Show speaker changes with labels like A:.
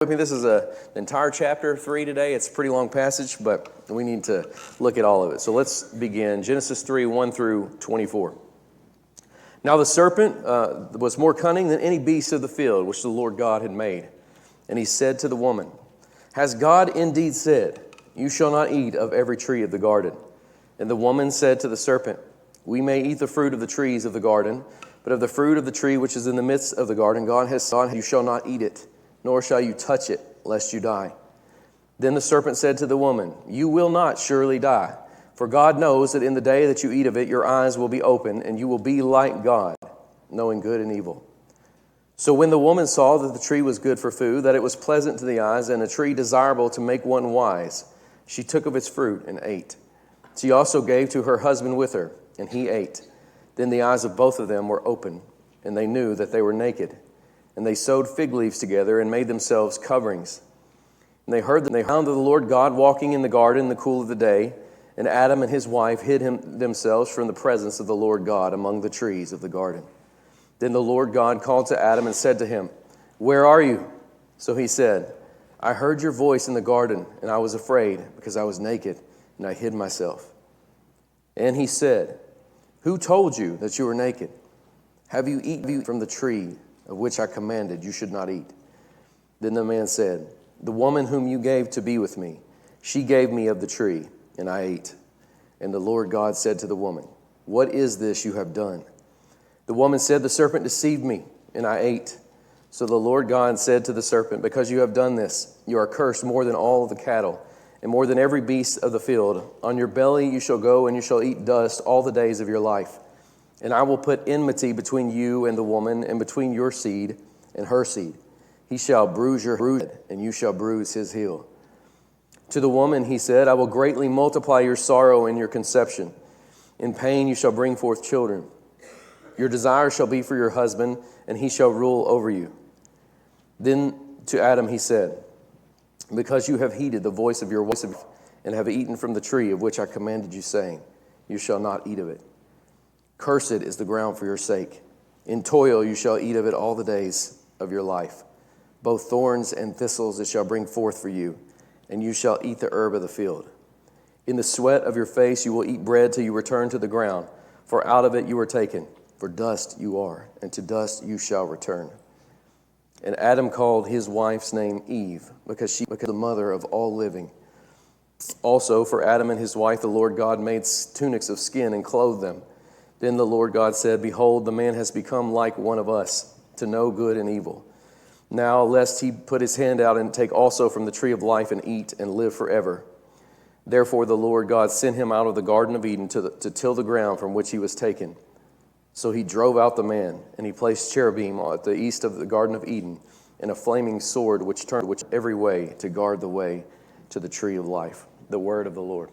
A: With me, this is the entire chapter 3 today. It's a pretty long passage, but we need to look at all of it. So let's begin. Genesis 3, 1 through 24. Now the serpent was more cunning than any beast of the field which the Lord God had made. And he said to the woman, Has God indeed said, You shall not eat of every tree of the garden? And the woman said to the serpent, We may eat the fruit of the trees of the garden, but of the fruit of the tree which is in the midst of the garden, God has said, You shall not eat it, nor shall you touch it, lest you die. Then the serpent said to the woman, You will not surely die, for God knows that in the day that you eat of it, your eyes will be open, and you will be like God, knowing good and evil. So when the woman saw that the tree was good for food, that it was pleasant to the eyes, and a tree desirable to make one wise, she took of its fruit and ate. She also gave to her husband with her, and he ate. Then the eyes of both of them were open, and they knew that they were naked. And they sewed fig leaves together and made themselves coverings. And they found the Lord God walking in the garden in the cool of the day, and Adam and his wife hid themselves from the presence of the Lord God among the trees of the garden. Then the Lord God called to Adam and said to him, Where are you? So he said, I heard your voice in the garden, and I was afraid, because I was naked, and I hid myself. And he said, Who told you that you were naked? Have you eaten from the tree of which I commanded you should not eat? Then the man said, The woman whom you gave to be with me, she gave me of the tree, and I ate. And the Lord God said to the woman, What is this you have done? The woman said, The serpent deceived me, and I ate. So the Lord God said to the serpent, Because you have done this, you are cursed more than all the cattle, and more than every beast of the field. On your belly you shall go, and you shall eat dust all the days of your life. And I will put enmity between you and the woman, and between your seed and her seed. He shall bruise your head, and you shall bruise his heel. To the woman he said, I will greatly multiply your sorrow and your conception. In pain you shall bring forth children. Your desire shall be for your husband, and he shall rule over you. Then to Adam he said, Because you have heeded the voice of your wife, and have eaten from the tree of which I commanded you, saying, You shall not eat of it. Cursed is the ground for your sake. In toil you shall eat of it all the days of your life. Both thorns and thistles it shall bring forth for you, and you shall eat the herb of the field. In the sweat of your face you will eat bread till you return to the ground, for out of it you were taken. For dust you are, and to dust you shall return. And Adam called his wife's name Eve, because she was the mother of all living. Also for Adam and his wife the Lord God made tunics of skin and clothed them. Then the Lord God said, Behold, the man has become like one of us, to know good and evil. Now, lest he put his hand out and take also from the tree of life and eat and live forever. Therefore the Lord God sent him out of the Garden of Eden to till the ground from which he was taken. So he drove out the man, and he placed cherubim at the east of the Garden of Eden, and a flaming sword which turned every way to guard the way to the tree of life. The word of the Lord.